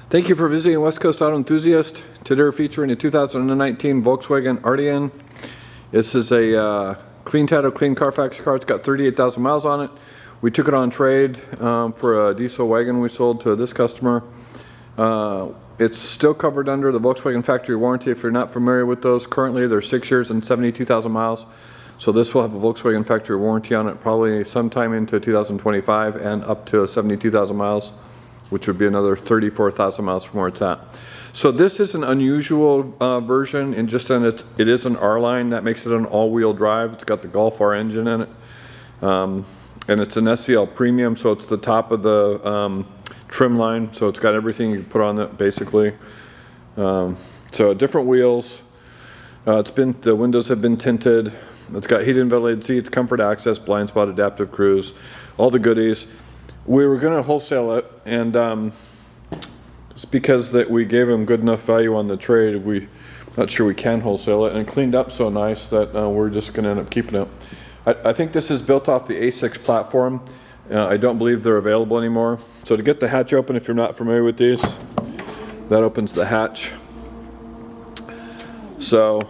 Thank you for visiting West Coast Auto Enthusiast. Today we're featuring a 2019 Volkswagen Arteon. This is a clean title, clean Carfax car. It's got 38,000 miles on it. We took it on trade for a diesel wagon we sold to this customer. It's still covered under the Volkswagen factory warranty. If you're not familiar with those, currently they're 6 years and 72,000 miles. So this will have a Volkswagen factory warranty on it probably sometime into 2025 and up to 72,000 miles, which would be another 34,000 miles from where it's at. So this is an unusual version in just it is an R-Line. That makes it an all-wheel drive. It's got the Golf R engine in it. And it's an SEL premium, so it's the top of the trim line. So it's got everything you can put on it, basically. So different wheels. The windows have been tinted. It's got heated and ventilated seats, comfort access, blind spot, adaptive cruise, all the goodies. We were going to wholesale it, and just because that we gave them good enough value on the trade, we're not sure we can wholesale it, and it cleaned up so nice that we're just going to end up keeping it. I think this is built off the A6 platform. I don't believe they're available anymore. So to get the hatch open, if you're not familiar with these, that opens the hatch. So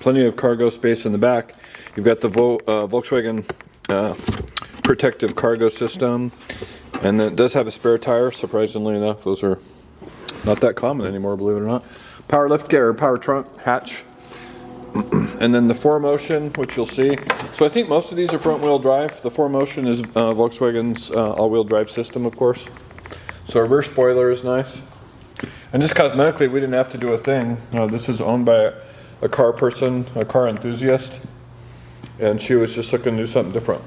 plenty of cargo space in the back. You've got the Volkswagen protective cargo system, and then it does have a spare tire. Surprisingly enough, those are not that common anymore, believe it or not. Power lift or power trunk hatch, and then the 4Motion, which you'll see. So I think most of these are front wheel drive. The 4Motion is Volkswagen's all-wheel drive system, of course. So reverse spoiler is nice. And just cosmetically, we didn't have to do a thing. This is owned by a car person, a car enthusiast, and she was just looking to do something different.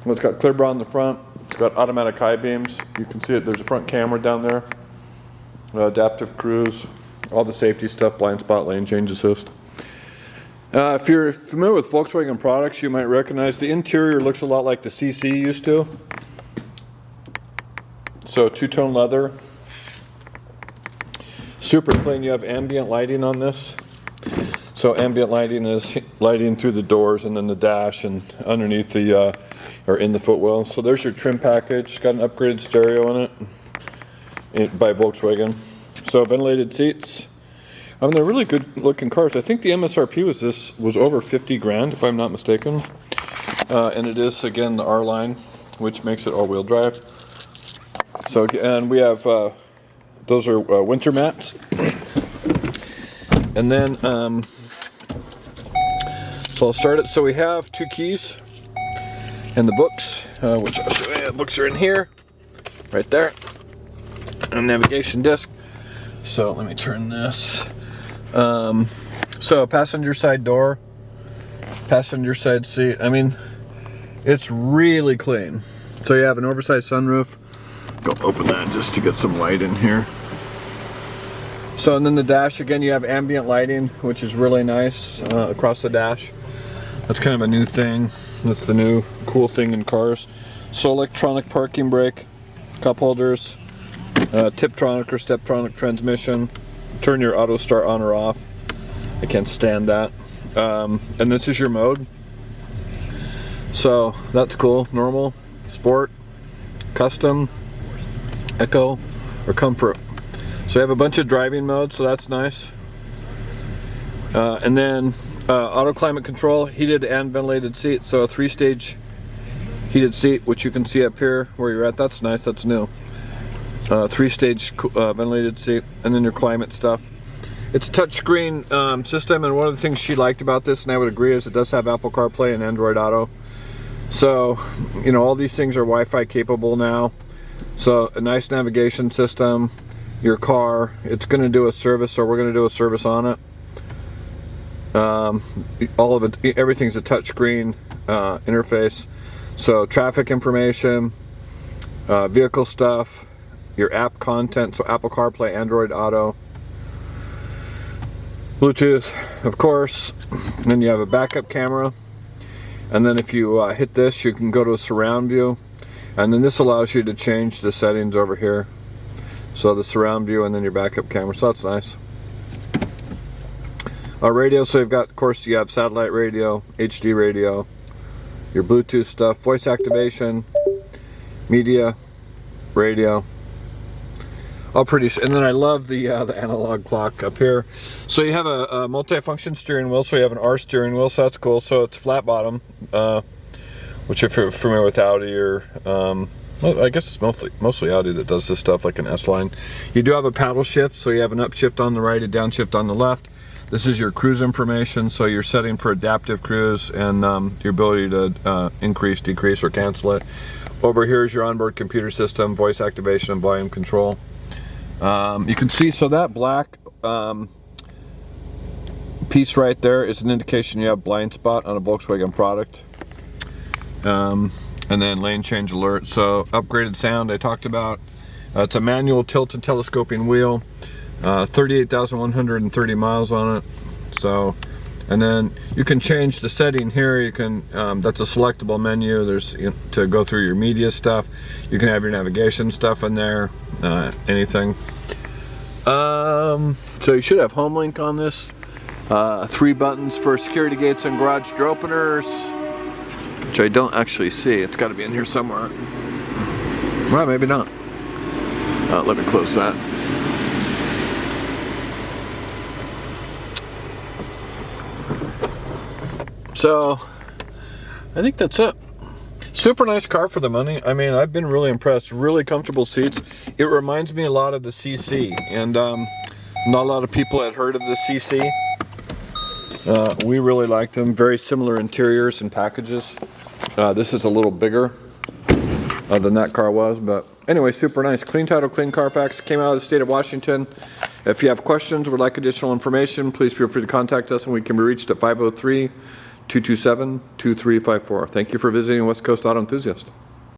It's got clear bra on the front. It's got automatic high beams. You can see it. There's a front camera down there. Adaptive cruise, all the safety stuff, blind spot, lane change assist. If you're familiar with Volkswagen products, you might recognize the interior looks a lot like the CC used to. So two-tone leather. Super clean. You have ambient lighting on this. So ambient lighting is lighting through the doors and then the dash and underneath the or in the footwell. So there's your trim package. It's got an upgraded stereo in it by Volkswagen. So ventilated seats. They're really good looking cars. I think the MSRP was over 50 grand, if I'm not mistaken. And it is again the R-Line, which makes it all-wheel drive. So and we have those are winter mats. And then so I'll start it. So we have 2 keys and the books, which I'll show you. The books are in here, right there, and navigation disc. So let me turn this. So passenger side door, passenger side seat. I mean, it's really clean. So you have an oversized sunroof. Go open that just to get some light in here. So and then the dash, again, you have ambient lighting, which is really nice across the dash. That's kind of a new thing. That's the new cool thing in cars. So electronic parking brake, cup holders, Tiptronic or Steptronic transmission. Turn your auto start on or off. I can't stand that. And this is your mode. So that's cool. Normal, sport, custom, eco, or comfort. So you have a bunch of driving modes, so that's nice. And then auto climate control, heated and ventilated seat. So a 3-stage heated seat, which you can see up here where you're at. That's nice, that's new. 3-stage ventilated seat, and then your climate stuff. It's a touchscreen system, and one of the things she liked about this, and I would agree, is it does have Apple CarPlay and Android Auto. So, you know, all these things are Wi-Fi capable now. So a nice navigation system. Your car, it's going to do a service, so we're going to do a service on it. All of it, everything's a touchscreen interface. So traffic information, vehicle stuff, your app content, so Apple CarPlay, Android Auto, Bluetooth, of course. And then you have a backup camera. And then if you hit this, you can go to a surround view. And then this allows you to change the settings over here. So the surround view and then your backup camera, so that's nice. Radio, so you've got, of course, you have satellite radio, HD radio, your Bluetooth stuff, voice activation, media, radio, all pretty. And then I love the analog clock up here. So you have a multi-function steering wheel. So you have an R steering wheel. So that's cool. So it's flat bottom, which if you're familiar with Audi or well, I guess it's mostly Audi that does this stuff, like an S-Line. You do have a paddle shift, so you have an upshift on the right, a downshift on the left. This is your cruise information, so you're setting for adaptive cruise and your ability to increase, decrease, or cancel it. Over here is your onboard computer system, voice activation, and volume control. You can see, so that black piece right there is an indication you have blind spot on a Volkswagen product. And then lane change alert. So upgraded sound I talked about. It's a manual tilt and telescoping wheel. 38,130 miles on it. So, and then you can change the setting here. You can that's a selectable menu. There's to go through your media stuff. You can have your navigation stuff in there. Anything. So you should have home link on this. 3 buttons for security gates and garage door openers, which I don't actually see. It's got to be in here somewhere. Well, maybe not. Let me close that. So, I think that's it. Super nice car for the money. I mean, I've been really impressed. Really comfortable seats. It reminds me a lot of the CC, and not a lot of people had heard of the CC. We really liked them. Very similar interiors and packages. This is a little bigger than that car was, but anyway, super nice. Clean title, clean Carfax. Came out of the state of Washington. If you have questions or would like additional information, please feel free to contact us, and we can be reached at 503-227-2354. Thank you for visiting West Coast Auto Enthusiast.